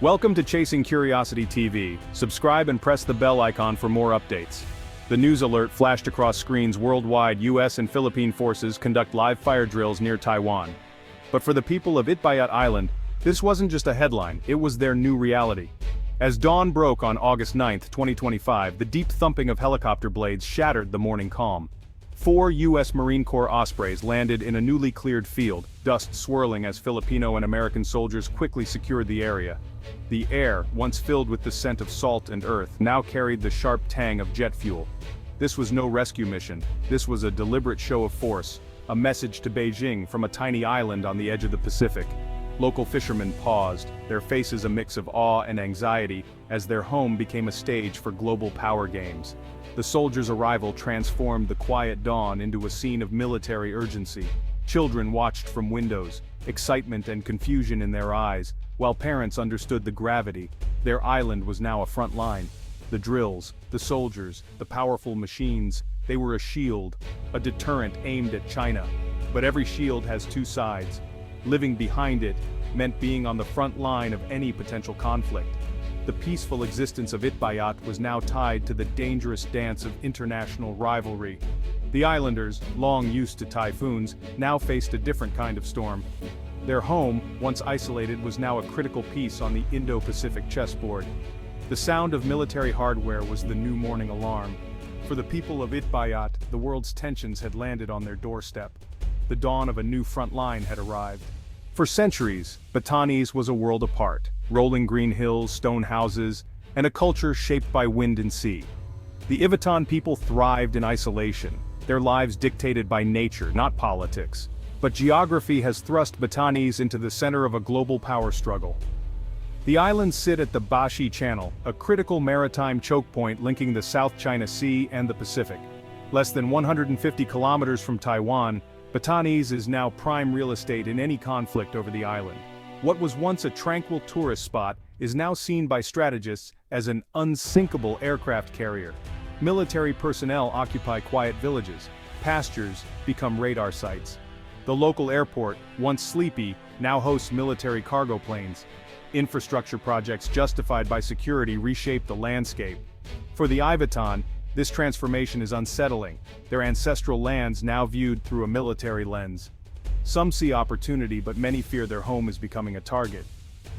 Welcome to Chasing Curiosity TV. Subscribe and press the bell icon for more updates. The news alert flashed across screens worldwide. US and Philippine forces conduct live fire drills near Taiwan. But for the people of Itbayat Island, this wasn't just a headline, it was their new reality. As dawn broke on August 9, 2025, the deep thumping of helicopter blades shattered the morning calm. 4 U.S. Marine Corps Ospreys landed in a newly cleared field, dust swirling as Filipino and American soldiers quickly secured the area. The air, once filled with the scent of salt and earth, now carried the sharp tang of jet fuel. This was no rescue mission, this was a deliberate show of force, a message to Beijing from a tiny island on the edge of the Pacific. Local fishermen paused, their faces a mix of awe and anxiety, as their home became a stage for global power games. The soldiers' arrival transformed the quiet dawn into a scene of military urgency. Children watched from windows, excitement and confusion in their eyes, while parents understood the gravity. Their island was now a front line. The drills, the soldiers, the powerful machines, they were a shield, a deterrent aimed at China. But every shield has two sides. Living behind it meant being on the front line of any potential conflict. The peaceful existence of Itbayat was now tied to the dangerous dance of international rivalry. The islanders, long used to typhoons, now faced a different kind of storm. Their home, once isolated, was now a critical piece on the Indo-Pacific chessboard. The sound of military hardware was the new morning alarm. For the people of Itbayat, the world's tensions had landed on their doorstep. The dawn of a new front line had arrived. For centuries, Batanes was a world apart, rolling green hills, stone houses, and a culture shaped by wind and sea. The Ivatan people thrived in isolation, their lives dictated by nature, not politics. But geography has thrust Batanes into the center of a global power struggle. The islands sit at the Bashi Channel, a critical maritime choke point linking the South China Sea and the Pacific. Less than 150 kilometers from Taiwan, Batanes is now prime real estate in any conflict over the island. What was once a tranquil tourist spot is now seen by strategists as an unsinkable aircraft carrier. Military personnel occupy quiet villages, pastures become radar sites. The local airport, once sleepy, now hosts military cargo planes. Infrastructure projects justified by security reshape the landscape. For the Ivatan, this transformation is unsettling, their ancestral lands now viewed through a military lens. Some see opportunity, but many fear their home is becoming a target.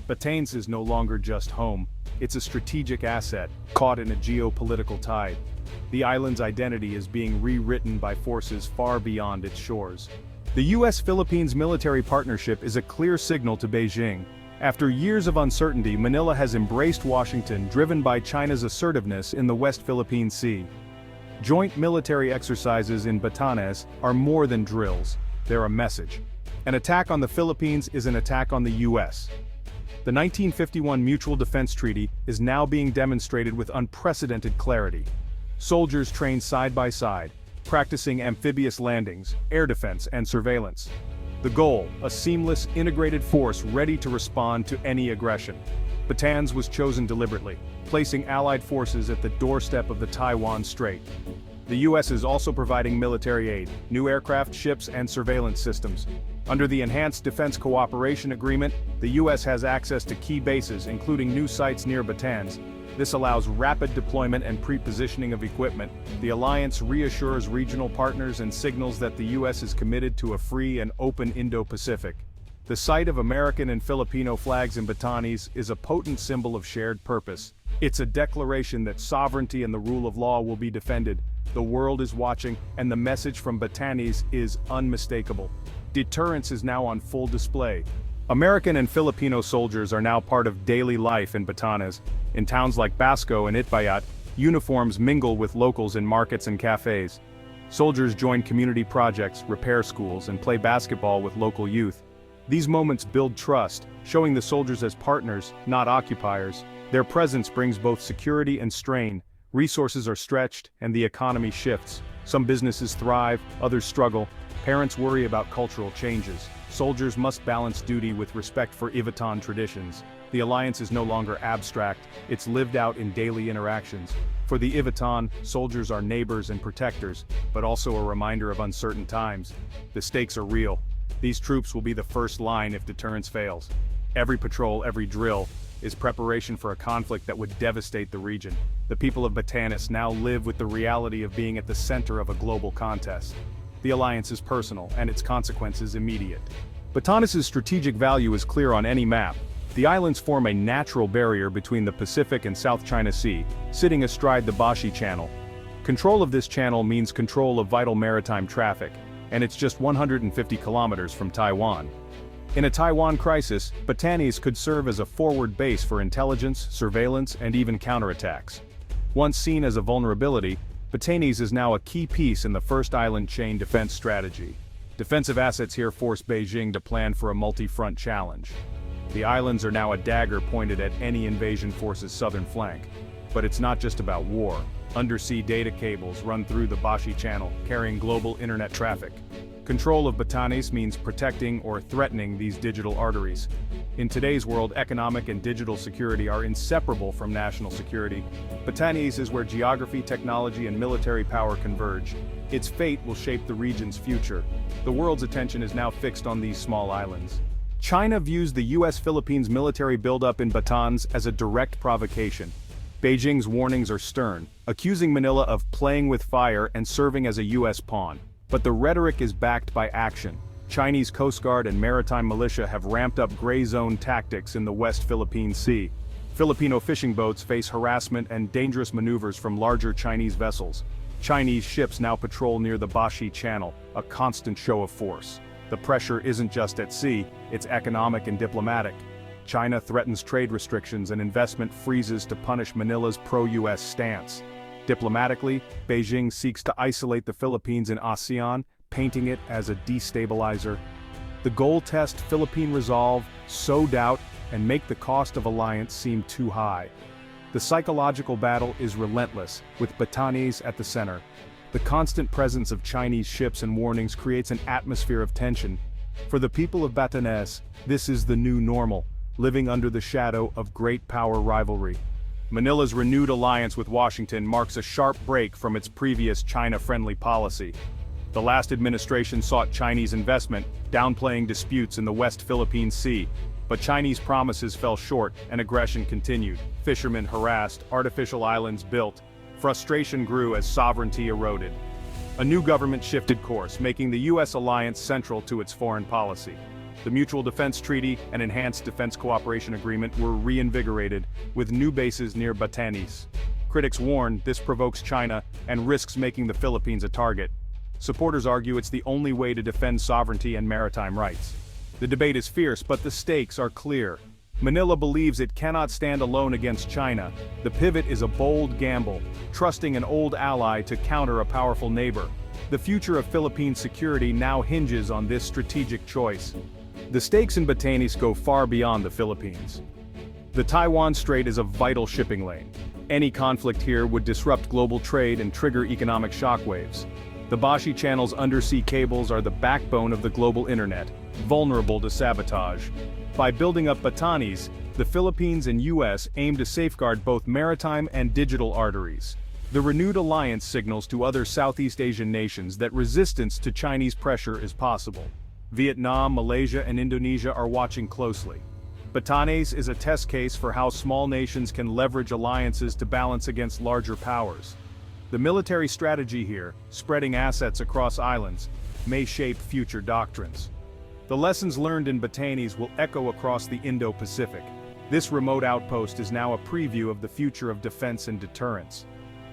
Batanes is no longer just home, it's a strategic asset, caught in a geopolitical tide. The island's identity is being rewritten by forces far beyond its shores. The US-Philippines military partnership is a clear signal to Beijing. After years of uncertainty, Manila has embraced Washington, driven by China's assertiveness in the West Philippine Sea. Joint military exercises in Batanes are more than drills, they're a message. An attack on the Philippines is an attack on the US. The 1951 Mutual Defense Treaty is now being demonstrated with unprecedented clarity. Soldiers train side by side, practicing amphibious landings, air defense, and surveillance. The goal, a seamless, integrated force ready to respond to any aggression. Batanes was chosen deliberately, placing Allied forces at the doorstep of the Taiwan Strait. The US is also providing military aid, new aircraft, ships, and surveillance systems. Under the Enhanced Defense Cooperation Agreement, the US has access to key bases, including new sites near Batanes. This allows rapid deployment and pre-positioning of equipment. The alliance reassures regional partners and signals that the US is committed to a free and open Indo-Pacific. The sight of American and Filipino flags in Batanes is a potent symbol of shared purpose. It's a declaration that sovereignty and the rule of law will be defended. The world is watching, and the message from Batanes is unmistakable. Deterrence is now on full display. American and Filipino soldiers are now part of daily life in Batanes. In towns like Basco and Itbayat, uniforms mingle with locals in markets and cafes. Soldiers join community projects, repair schools, and play basketball with local youth. These moments build trust, showing the soldiers as partners, not occupiers. Their presence brings both security and strain. Resources are stretched, and the economy shifts. Some businesses thrive, others struggle. Parents worry about cultural changes. Soldiers must balance duty with respect for Ivatan traditions. The alliance is no longer abstract, it's lived out in daily interactions. For the Ivatan, soldiers are neighbors and protectors, but also a reminder of uncertain times. The stakes are real. These troops will be the first line if deterrence fails. Every patrol, every drill, is preparation for a conflict that would devastate the region. The people of Batanes now live with the reality of being at the center of a global contest. The alliance is personal, and its consequences immediate. Batanes' strategic value is clear on any map. The islands form a natural barrier between the Pacific and South China Sea, sitting astride the Bashi Channel. Control of this channel means control of vital maritime traffic, and it's just 150 kilometers from Taiwan. In a Taiwan crisis, Batanes could serve as a forward base for intelligence, surveillance, and even counterattacks. Once seen as a vulnerability, Batanes is now a key piece in the first island chain defense strategy. Defensive assets here force Beijing to plan for a multi-front challenge. The islands are now a dagger pointed at any invasion force's southern flank. But it's not just about war. Undersea data cables run through the Bashi Channel, carrying global internet traffic. Control of Batanes means protecting or threatening these digital arteries. In today's world, economic and digital security are inseparable from national security. Batanes is where geography, technology, and military power converge. Its fate will shape the region's future. The world's attention is now fixed on these small islands. China views the US-Philippines military buildup in Batanes as a direct provocation. Beijing's warnings are stern, accusing Manila of playing with fire and serving as a US pawn. But the rhetoric is backed by action. Chinese Coast Guard and maritime militia have ramped up gray zone tactics in the West Philippine Sea. Filipino fishing boats face harassment and dangerous maneuvers from larger Chinese vessels. Chinese ships now patrol near the Bashi Channel, a constant show of force. The pressure isn't just at sea, it's economic and diplomatic. China threatens trade restrictions and investment freezes to punish Manila's pro-US stance. Diplomatically, Beijing seeks to isolate the Philippines in ASEAN, painting it as a destabilizer. The goal test Philippine resolve, sow doubt, and make the cost of alliance seem too high. The psychological battle is relentless, with Batanes at the center. The constant presence of Chinese ships and warnings creates an atmosphere of tension. For the people of Batanes, this is the new normal, living under the shadow of great power rivalry. Manila's renewed alliance with Washington marks a sharp break from its previous China-friendly policy. The last administration sought Chinese investment, downplaying disputes in the West Philippine Sea. But Chinese promises fell short and aggression continued. Fishermen harassed, artificial islands built. Frustration grew as sovereignty eroded. A new government shifted course, making the US alliance central to its foreign policy. The Mutual Defense Treaty and Enhanced Defense Cooperation Agreement were reinvigorated, with new bases near Batanes. Critics warn this provokes China and risks making the Philippines a target. Supporters argue it's the only way to defend sovereignty and maritime rights. The debate is fierce, but the stakes are clear. Manila believes it cannot stand alone against China. The pivot is a bold gamble, trusting an old ally to counter a powerful neighbor. The future of Philippine security now hinges on this strategic choice. The stakes in Batanes go far beyond the Philippines. The Taiwan Strait is a vital shipping lane. Any conflict here would disrupt global trade and trigger economic shockwaves. The Bashi Channel's undersea cables are the backbone of the global internet, vulnerable to sabotage. By building up Batanes, the Philippines and US aim to safeguard both maritime and digital arteries. The renewed alliance signals to other Southeast Asian nations that resistance to Chinese pressure is possible. Vietnam, Malaysia, and Indonesia are watching closely. Batanes is a test case for how small nations can leverage alliances to balance against larger powers. The military strategy here, spreading assets across islands, may shape future doctrines. The lessons learned in Batanes will echo across the Indo-Pacific. This remote outpost is now a preview of the future of defense and deterrence.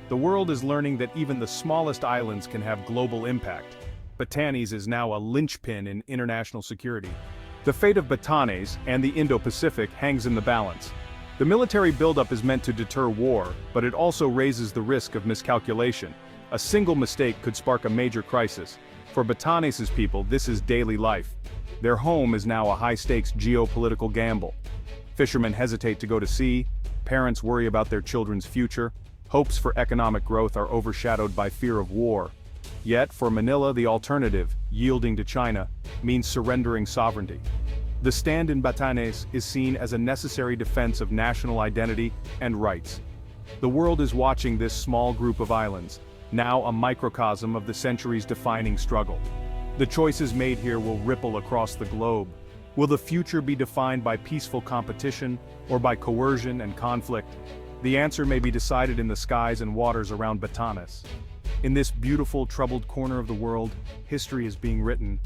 The world is learning that even the smallest islands can have global impact. Batanes is now a linchpin in international security. The fate of Batanes and the Indo-Pacific hangs in the balance. The military buildup is meant to deter war, but it also raises the risk of miscalculation. A single mistake could spark a major crisis. For Batanes' people, this is daily life. Their home is now a high-stakes geopolitical gamble. Fishermen hesitate to go to sea, parents worry about their children's future, hopes for economic growth are overshadowed by fear of war. Yet, for Manila, the alternative, yielding to China, means surrendering sovereignty. The stand in Batanes is seen as a necessary defense of national identity and rights. The world is watching this small group of islands, now a microcosm of the century's defining struggle. The choices made here will ripple across the globe. Will the future be defined by peaceful competition, or by coercion and conflict? The answer may be decided in the skies and waters around Batanes. In this beautiful, troubled corner of the world, history is being written,